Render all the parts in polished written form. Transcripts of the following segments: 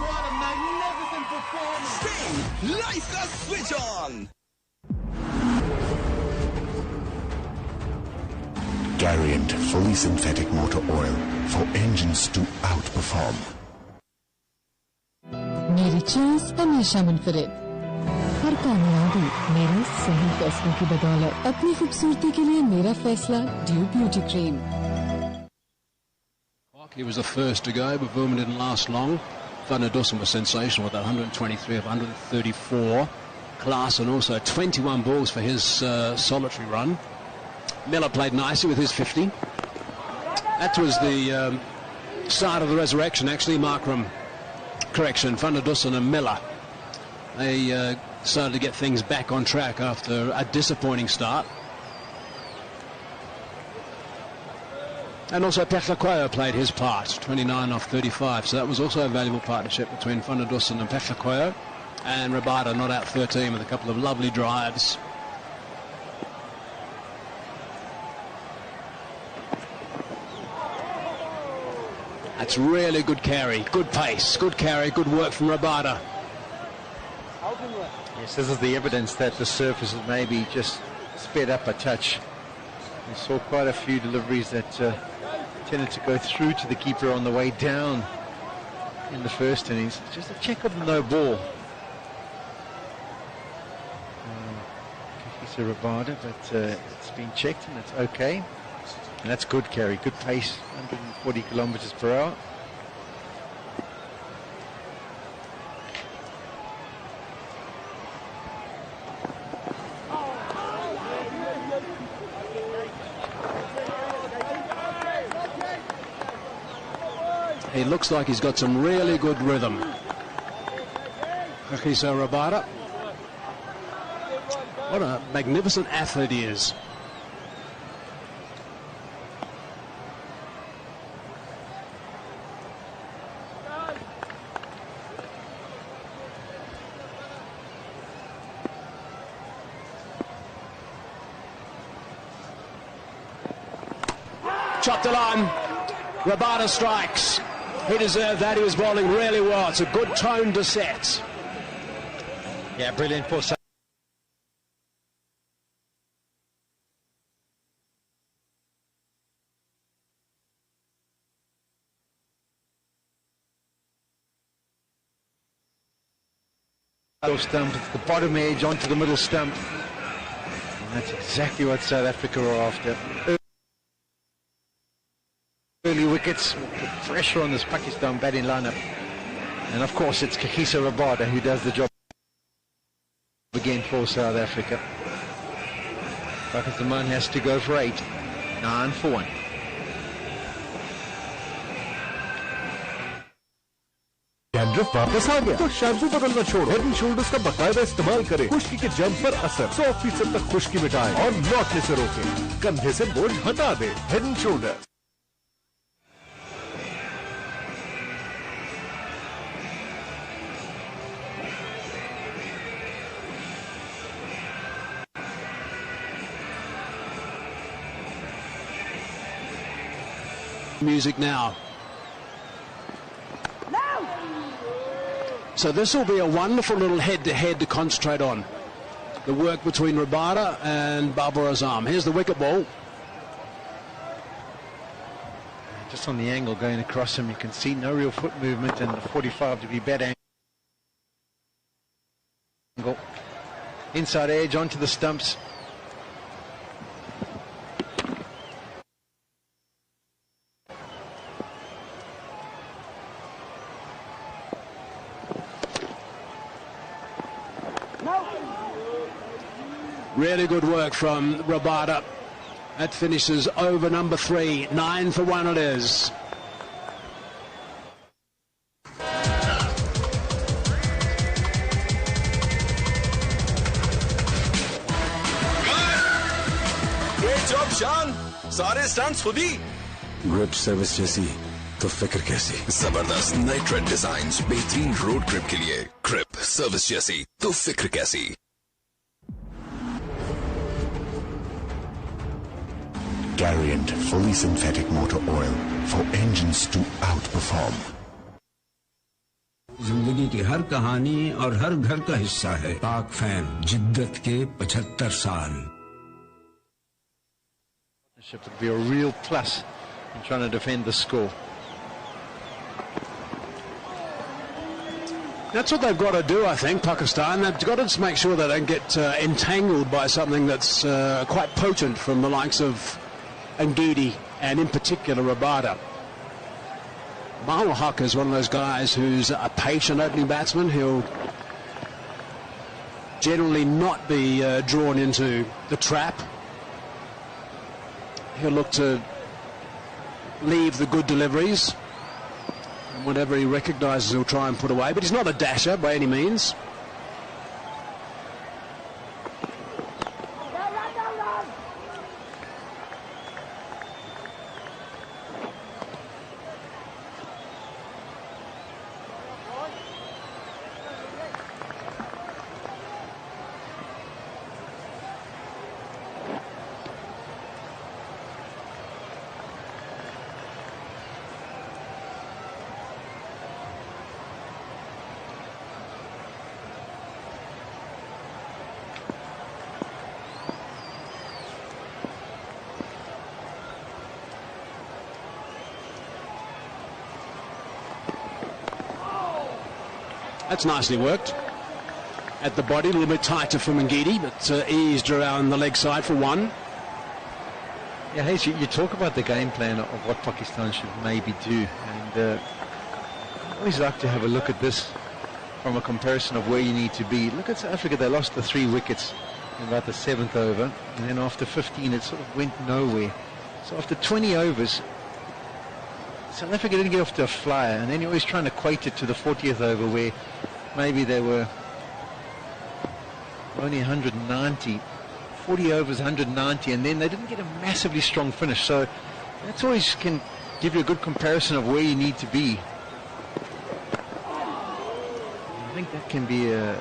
What a magnificent performance! Sting, life ka switch on! Gariant fully synthetic motor oil for engines to outperform. मेरी choice हमेशा मुनफरिद, हर कामयाबी मेरे सही फैसलों की बदौलत। अपनी खूबसूरती के लिए मेरा फैसला due beauty cream. He was the first to go, but Verman didn't last long. Van der Dussen was sensational with that 123 of 134. Klaassen also 21 balls for his solitary run. Miller played nicely with his 50. That was the start of the resurrection, actually. Markram, correction, Van der Dussen and Miller. They started to get things back on track after a disappointing start. And also Pechlakoyo played his part, 29 off 35. So that was also a valuable partnership between Van der Dussen and Pechlakoyo. And Rabada not out 13 with a couple of lovely drives. That's really good carry, good pace, good carry, good work from Rabada. Yes, this is the evidence that the surface has maybe just sped up a touch. We saw quite a few deliveries that tended to go through to the keeper on the way down in the first innings. Just a check of the no ball. Kagiso Rabada, but it's been checked and it's okay. And that's good carry, good pace, 140 kilometers per hour. He looks like he's got some really good rhythm. Kagiso Rabada. What a magnificent athlete he is. Chopped the line. Rabada strikes. He deserved that. He was bowling really well. It's a good tone to set. Yeah, brilliant for South stump. It's the bottom edge onto the middle stump. And that's exactly what South Africa are after. Early wickets, put pressure on this Pakistan batting lineup. And of course it's Kagiso Rabada who does the job again for South Africa. Pakistan has to go for 8. 9 for 1. Dandruff वापस आ गया तो shampoo बदलना छोड़ो, head and shoulders का बकायदा इस्तेमाल करें। खुश्की के जंप पर असर 100% तक खुश्की मिटाए और लौटने से रोके, कंधे से बोझ हटा दे। Head and shoulders. Music now. So this will be a wonderful little head-to-head to concentrate on. The work between Rabada and Babar Azam. Here's the wicket ball. Just on the angle going across him, you can see no real foot movement and the 45-degree bat angle. Inside edge onto the stumps. Really good work from Rabada. That finishes over number 3. 9 for 1 it is. Great job, Shan. सारे stunts खुद ही. Grip service जैसी तो फिक्र कैसी. जबरदस्त नए trend designs बेहतरीन road grip के लिए. ग्रिप सर्विस जैसी तो फिक्र कैसी. Gariant fully synthetic motor oil for engines to outperform. जिंदगी की हर कहानी और हर घर का हिस्सा है पाक फैन जिद्दत के 75 साल. It would be a real plus in trying to defend the score. That's what they've got to do, I think, Pakistan. They've got to just make sure they don't get entangled by something that's quite potent from the likes of Ngidi and in particular Rabada. Mahal Haq is one of those guys who's a patient opening batsman. He'll generally not be drawn into the trap. He'll look to leave the good deliveries. And whatever he recognises, he'll try and put away. But he's not a dasher by any means. That's nicely worked. At the body, a little bit tighter from Ngidi, but eased around the leg side for one. Yeah, Hayes, you talk about the game plan of what Pakistan should maybe do, and I always like to have a look at this from a comparison of where you need to be. Look at South Africa, they lost the 3 wickets in about the 7th over, and then after 15 it sort of went nowhere. So after 20 overs, South Africa didn't get off to a flyer, and then you're always trying to equate it to the 40th over where maybe they were only 190, 40 overs, 190, and then they didn't get a massively strong finish. So that's always can give you a good comparison of where you need to be. I think that can be a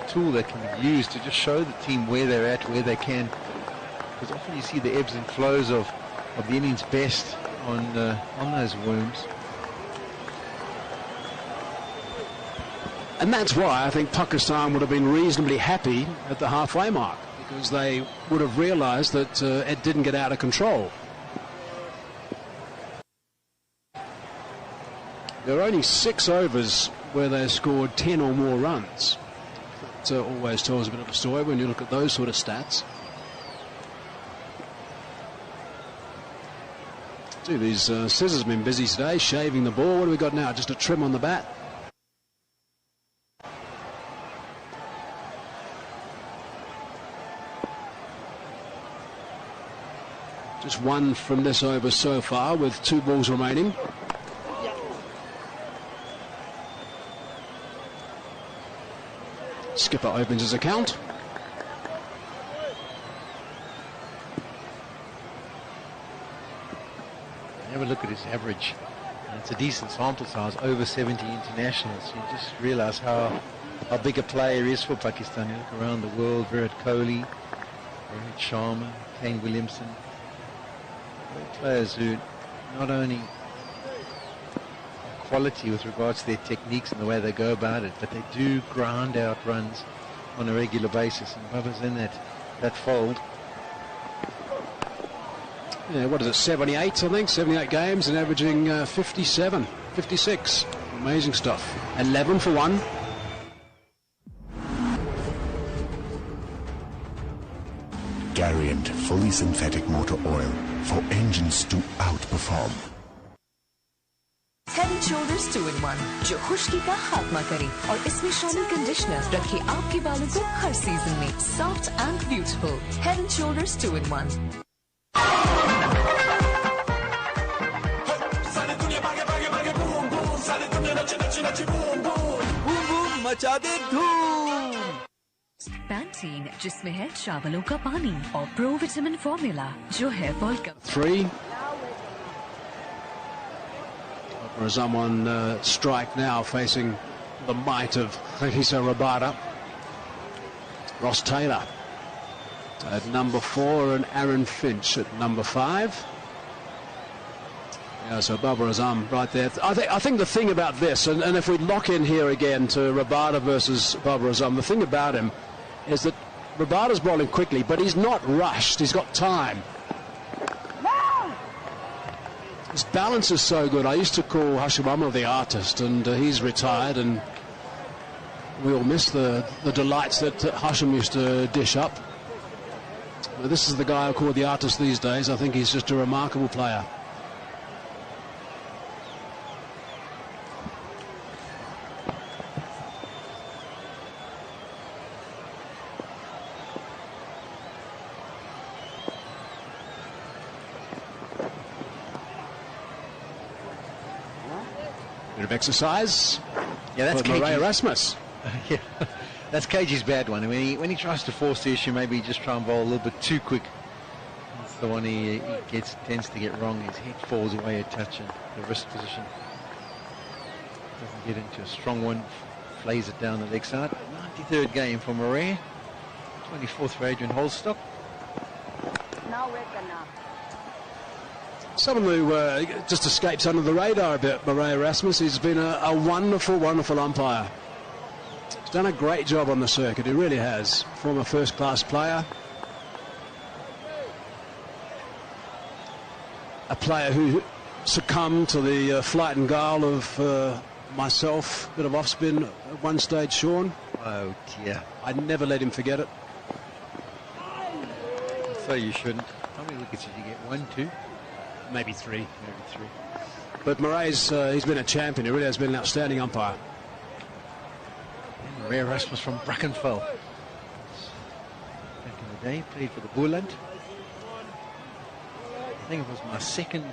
tool that can be used to just show the team where they're at, where they can, because often you see the ebbs and flows of the innings best on those wombs. And that's why I think Pakistan would have been reasonably happy at the halfway mark, because they would have realised that it didn't get out of control. There are only 6 overs where they scored 10 or more runs. That always tells a bit of a story when you look at those sort of stats. Gee, these scissors have been busy today, shaving the ball. What do we got now? Just a trim on the bat. Just 1 from this over so far with 2 balls remaining. Skipper opens his account. Have a look at his average. And it's a decent sample size, over 70 internationals. You just realise how big a player he is for Pakistan. You look around the world, Virat Kohli, Rohit Sharma, Kane Williamson. Players who not only have quality with regards to their techniques and the way they go about it, but they do grind out runs on a regular basis. And Bubba's in that fold. Yeah, what is it, 78, I think? 78 games and averaging 57, 56. Amazing stuff. 11 for 1. Gariant fully synthetic motor oil for engines to outperform. Head and Shoulders 2-in-1 जो खुश्की का खात्मा करे और इसमें शामिल conditioner रखे आपके बालों को हर सीजन में soft and beautiful. Head and Shoulders 2-in-1. मचा दे धूम. पैंटीन जिसमें है चावलों का पानी और प्रो विटामिन फॉर्मूला जो हेयर फॉल कम. 3. Razam on strike now, facing the might of Khalifa Rabada. Ross Taylor At number 4 and Aaron Finch at number 5. Yeah, so Babar Azam right there. I think the thing about this, and if we lock in here again to Rabada versus Babar Azam, the thing about him is that Rabada's bowling quickly, but he's not rushed. He's got time. His balance is so good. I used to call Hashim Amla the artist, and he's retired, and we all miss the delights that Hashim used to dish up. Well, this is the guy I call the artist these days. I think he's just a remarkable player. Bit of exercise. Yeah, that's Murray Erasmus. Yeah, that's KG's bad one. When he tries to force the issue, maybe just try and bowl a little bit too quick. That's the one he tends to get wrong. His head falls away a touch and the wrist position doesn't get into a strong one. Flays it down the leg side. 93rd game for Murray. 24th for Adrian Holstock. Someone who just escapes under the radar a bit, Murray Erasmus. He's been a wonderful, wonderful umpire. He's done a great job on the circuit, he really has. Former first-class player. A player who succumbed to the flight and guile of myself, a bit of off-spin at one stage, Sean. Oh, dear. I'd never let him forget it. So you shouldn't. How many wickets did you get? 1, 2? Maybe 3. Maybe 3. But Murray's he's been a champion. He really has been an outstanding umpire. And Murray Erasmus from Brackenfell. Back in the day, played for the Boerland. I think it was my second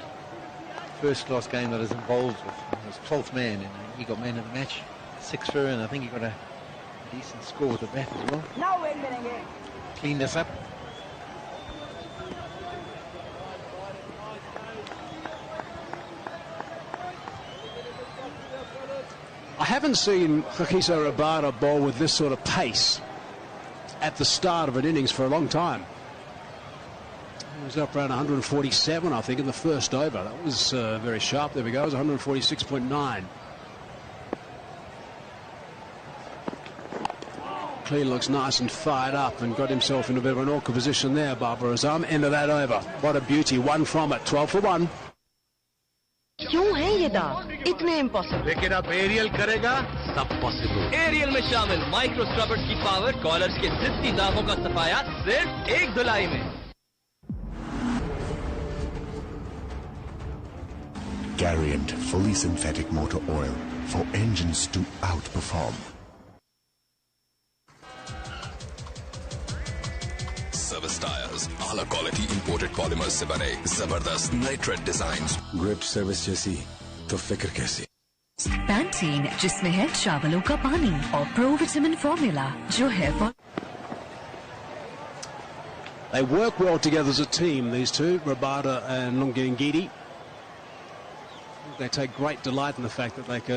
first-class game that I was involved with. I was 12th man, and he got man of the match. 6 for, and I think he got a decent score with the bat as well. Cleaned us up. I haven't seen Kagiso Rabada bowl with this sort of pace at the start of an innings for a long time. He was up around 147, I think, in the first over. That was very sharp. There we go. It was 146.9. Clean looks nice and fired up and got himself in a bit of an awkward position there, Babar Azam. End of that over. What a beauty. 1 from it. 12 for 1. क्यों है ये दाग इतने impossible? लेकिन अब aerial करेगा सब possible. Aerial में शामिल माइक्रो स्क्रबर्स की पावर कॉलर्स के जिद्दी दागों का सफाया सिर्फ एक धुलाई में। Garriant fully synthetic motor oil for engines to outperform. Service tires, आला quality imported polymers से बने जबरदस्त नाइट्रेट डिजाइन्स। ग्रिप सर्विस जैसी तो फिक्र कैसी? पैंटीन जिसमें है चावलों का पानी और प्रो विटामिन फॉर्मूला जो है They work well together as a team, these two, Rabada and Lungi Ngidi. They take great delight in the fact that they can